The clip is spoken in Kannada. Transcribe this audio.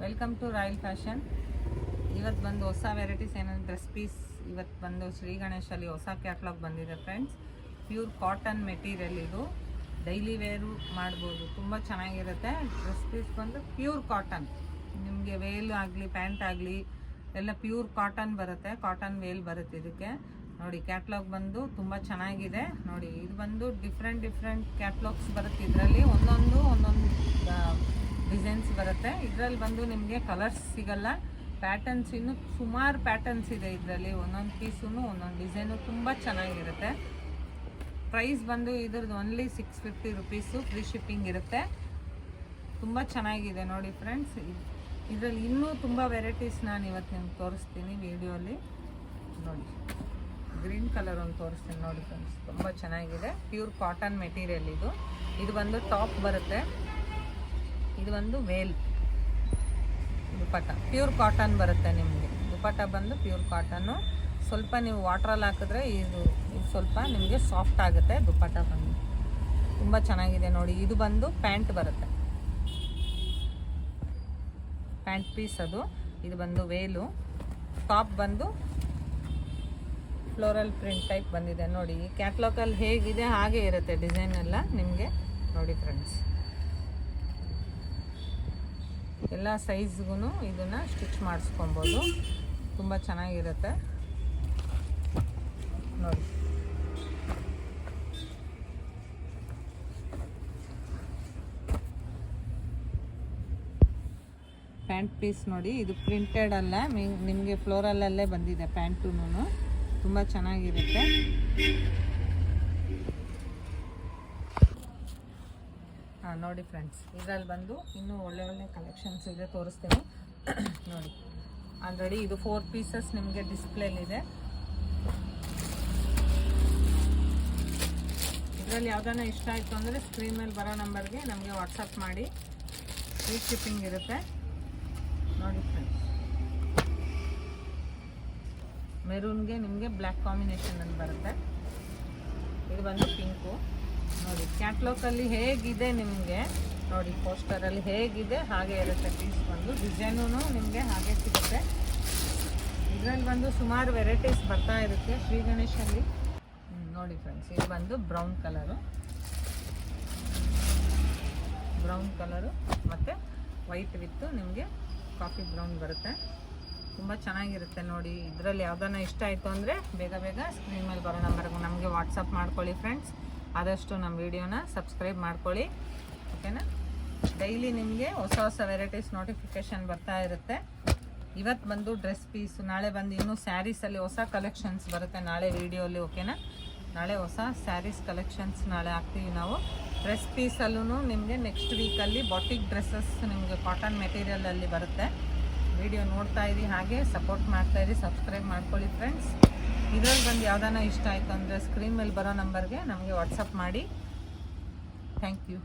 Welcome to royal fashion. ಇವತ್ತು ಬಂದು ಹೊಸ ವೆರೈಟೀಸ್ ಏನಂದ್ರೆ ಡ್ರೆಸ್ ಪೀಸ್. ಇವತ್ತು ಬಂದು ಶ್ರೀ ಗಣೇಶಲ್ಲಿ ಹೊಸ ಕ್ಯಾಟ್ಲಾಗ್ ಬಂದಿದೆ ಫ್ರೆಂಡ್ಸ್. ಪ್ಯೂರ್ ಕಾಟನ್ ಮೆಟೀರಿಯಲ್, ಇದು ಡೈಲಿ ವೇರು ಮಾಡ್ಬೋದು, ತುಂಬ ಚೆನ್ನಾಗಿರುತ್ತೆ. ಡ್ರೆಸ್ ಪೀಸ್ ಬಂದು ಪ್ಯೂರ್ ಕಾಟನ್, ನಿಮಗೆ ವೇಲ್ ಆಗಲಿ ಪ್ಯಾಂಟ್ ಆಗಲಿ ಎಲ್ಲ ಪ್ಯೂರ್ ಕಾಟನ್ ಬರುತ್ತೆ. ಕಾಟನ್ ವೇಲ್ ಬರುತ್ತೆ ಇದಕ್ಕೆ. ನೋಡಿ ಕ್ಯಾಟ್ಲಾಗ್ ಬಂದು ತುಂಬ ಚೆನ್ನಾಗಿದೆ. ನೋಡಿ ಇದು ಬಂದು ಡಿಫ್ರೆಂಟ್ ಕ್ಯಾಟ್ಲಾಗ್ಸ್ ಬರುತ್ತೆ. ಇದರಲ್ಲಿ ಒಂದೊಂದು ಡಿಸೈನ್ಸ್ ಬರುತ್ತೆ. ಇದರಲ್ಲಿ ಬಂದು ನಿಮಗೆ ಕಲರ್ಸ್ ಸಿಗಲ್ಲ, ಪ್ಯಾಟರ್ನ್ಸ್ ಇನ್ನು ಸುಮಾರು ಪ್ಯಾಟರ್ನ್ಸ್ ಇದೆ ಇದರಲ್ಲಿ. ಒಂದೊಂದು ಪೀಸು ಒಂದೊಂದು ಡಿಸೈನು ತುಂಬ ಚೆನ್ನಾಗಿರುತ್ತೆ. ಪ್ರೈಸ್ ಬಂದು ಇದ್ರದ್ದು ಓನ್ಲಿ 650 ರುಪೀಸು, ಫ್ರೀ ಶಿಪ್ಪಿಂಗ್ ಇರುತ್ತೆ. ತುಂಬ ಚೆನ್ನಾಗಿದೆ ನೋಡಿ ಫ್ರೆಂಡ್ಸ್. ಇದರಲ್ಲಿ ಇನ್ನೂ ತುಂಬ ವೆರೈಟೀಸ್ ನಾನು ಇವತ್ತು ನಿಮ್ಗೆ ತೋರಿಸ್ತೀನಿ ವಿಡಿಯೋಲಿ. ನೋಡಿ ಗ್ರೀನ್ ಕಲರ್ ಒಂದು ತೋರಿಸ್ತೀನಿ ನೋಡಿ ಫ್ರೆಂಡ್ಸ್, ತುಂಬ ಚೆನ್ನಾಗಿದೆ. ಪ್ಯೂರ್ ಕಾಟನ್ ಮೆಟೀರಿಯಲ್ ಇದು. ಇದು ಬಂದು ಟಾಪ್ ಬರುತ್ತೆ, ಇದು ಒಂದು ವೇಲ್ ದುಪಟ್ಟ. ಪ್ಯೂರ್ ಕಾಟನ್ ಬರುತ್ತೆ ನಿಮಗೆ. ದುಪಟ್ಟ ಬಂದು ಪ್ಯೂರ್ ಕಾಟನ್ನು. ಸ್ವಲ್ಪ ನೀವು ವಾಟ್ರಲ್ಲಿ ಹಾಕಿದ್ರೆ ಇದು ಸ್ವಲ್ಪ ನಿಮಗೆ ಸಾಫ್ಟ್ ಆಗುತ್ತೆ. ದುಪಟ್ಟ ಬಂದು ತುಂಬ ಚೆನ್ನಾಗಿದೆ ನೋಡಿ. ಇದು ಬಂದು ಪ್ಯಾಂಟ್ ಬರುತ್ತೆ, ಪ್ಯಾಂಟ್ ಪೀಸ್ ಅದು. ಇದು ಬಂದು ವೇಲು. ಟಾಪ್ ಬಂದು ಫ್ಲೋರಲ್ ಪ್ರಿಂಟ್ ಟೈಪ್ ಬಂದಿದೆ ನೋಡಿ. ಈ ಕ್ಯಾಟ್ಲಾಗಲ್ಲಿ ಹೇಗಿದೆ ಹಾಗೆ ಇರುತ್ತೆ ಡಿಸೈನ್ ಎಲ್ಲ ನಿಮಗೆ. ನೋಡಿ ಫ್ರೆಂಡ್ಸ್, ಎಲ್ಲ ಸೈಜ್ಗೂ ಇದನ್ನು ಸ್ಟಿಚ್ ಮಾಡಿಸ್ಕೊಬೋದು, ತುಂಬ ಚೆನ್ನಾಗಿರುತ್ತೆ ನೋಡಿ. ಪ್ಯಾಂಟ್ ಪೀಸ್ ನೋಡಿ, ಇದು ಪ್ರಿಂಟೆಡ್ ಅಲ್ಲ, ನಿಮಗೆ ಫ್ಲೋರಲ್ಲೇ ಬಂದಿದೆ ಪ್ಯಾಂಟೂ. ತುಂಬ ಚೆನ್ನಾಗಿರುತ್ತೆ. ನೋಡಿ ಫ್ರೆಂಡ್ಸ್, ಇದರಲ್ಲಿ ಬಂದು ಇನ್ನೂ ಒಳ್ಳೆ ಕಲೆಕ್ಷನ್ಸ್ ಇದೆ, ತೋರಿಸ್ತೀನಿ ನೋಡಿ. ಆಲ್ರೆಡಿ ಇದು 4 ಪೀಸಸ್ ನಿಮಗೆ ಡಿಸ್ಪ್ಲೇಲಿದೆ. ಇದರಲ್ಲಿ ಯಾವುದನ್ನ ಇಷ್ಟ ಆಯಿತು ಅಂದರೆ ಸ್ಕ್ರೀನ್ ಮೇಲೆ ಬರೋ ನಂಬರ್ಗೆ ನಮಗೆ ವಾಟ್ಸಪ್ ಮಾಡಿ, ಫ್ರೀ ಶಿಪ್ಪಿಂಗ್ ಇರುತ್ತೆ ನೋಡಿ ಫ್ರೆಂಡ್ಸ್. ಮೆರೂನ್ಗೆ ನಿಮಗೆ ಬ್ಲ್ಯಾಕ್ ಕಾಂಬಿನೇಷನ್ ಅಂತ ಬರುತ್ತೆ. ಇದು ಬಂದು ಪಿಂಕು ನೋಡಿ. ಕ್ಯಾಟ್ಲಾಗಲ್ಲಿ ಹೇಗಿದೆ ನಿಮಗೆ ನೋಡಿ, ಪೋಸ್ಟರಲ್ಲಿ ಹೇಗಿದೆ ಹಾಗೆ ಇರುತ್ತೆ ಪೀಸ್. ಬಂದು ಡಿಸೈನೂ ನಿಮಗೆ ಹಾಗೆ ಸಿಗುತ್ತೆ. ಇದರಲ್ಲಿ ಬಂದು ಸುಮಾರು ವೆರೈಟೀಸ್ ಬರ್ತಾ ಇರುತ್ತೆ ಶ್ರೀ ಗಣೇಶಲ್ಲಿ. ನೋಡಿ ಫ್ರೆಂಡ್ಸ್, ಇದು ಬಂದು ಬ್ರೌನ್ ಕಲರು ಮತ್ತು ವೈಟ್ ವಿತ್ತು ನಿಮಗೆ ಕಾಫಿ ಬ್ರೌನ್ ಬರುತ್ತೆ. ತುಂಬ ಚೆನ್ನಾಗಿರುತ್ತೆ ನೋಡಿ. ಇದರಲ್ಲಿ ಯಾವುದನ್ನ ಇಷ್ಟ ಆಯಿತು ಅಂದರೆ ಬೇಗ ಸ್ಕ್ರೀನ್ ಮೇಲೆ ಬರೋ ನಂಬರ್ಗೆ ನಮಗೆ ವಾಟ್ಸಪ್ ಮಾಡ್ಕೊಳ್ಳಿ ಫ್ರೆಂಡ್ಸ್. ಆದಷ್ಟು ನಮ್ಮ ವಿಡಿಯೋನ ಸಬ್ಸ್ಕ್ರೈಬ್ ಮಾಡ್ಕೊಳ್ಳಿ, ಓಕೆನಾ. ಡೈಲಿ ನಿಮಗೆ ಹೊಸ ವೆರೈಟೀಸ್ ನೋಟಿಫಿಕೇಷನ್ ಬರ್ತಾ ಇರುತ್ತೆ. ಇವತ್ತು ಬಂದು ಡ್ರೆಸ್ ಪೀಸು, ನಾಳೆ ಬಂದು ಇನ್ನೂ ಸ್ಯಾರೀಸಲ್ಲಿ ಹೊಸ ಕಲೆಕ್ಷನ್ಸ್ ಬರುತ್ತೆ ನಾಳೆ ವಿಡಿಯೋಲಿ, ಓಕೆನಾ. ನಾಳೆ ಹೊಸ ಸ್ಯಾರೀಸ್ ಕಲೆಕ್ಷನ್ಸ್ ನಾಳೆ ಹಾಕ್ತೀವಿ ನಾವು. ಡ್ರೆಸ್ ಪೀಸಲ್ಲೂ ನಿಮಗೆ ನೆಕ್ಸ್ಟ್ ವೀಕಲ್ಲಿ ಬಾಟಿಕ್ ಡ್ರೆಸ್ಸಸ್ ನಿಮಗೆ ಕಾಟನ್ ಮೆಟೀರಿಯಲಲ್ಲಿ ಬರುತ್ತೆ. ವಿಡಿಯೋ ನೋಡ್ತಾ ಇರಿ, ಹಾಗೆ ಸಪೋರ್ಟ್ ಮಾಡ್ತಾಯಿರಿ, ಸಬ್ಸ್ಕ್ರೈಬ್ ಮಾಡ್ಕೊಳ್ಳಿ ಫ್ರೆಂಡ್ಸ್. ಇದರಲ್ಲಿ ಬಂದು ಯಾವುದನ್ನ ಇಷ್ಟ ಆಯಿತು ಅಂದರೆ ಸ್ಕ್ರೀನ್ ಮೇಲೆ ಬರೋ ನಂಬರ್ಗೆ ನಮಗೆ ವಾಟ್ಸಪ್ ಮಾಡಿ. Thank you.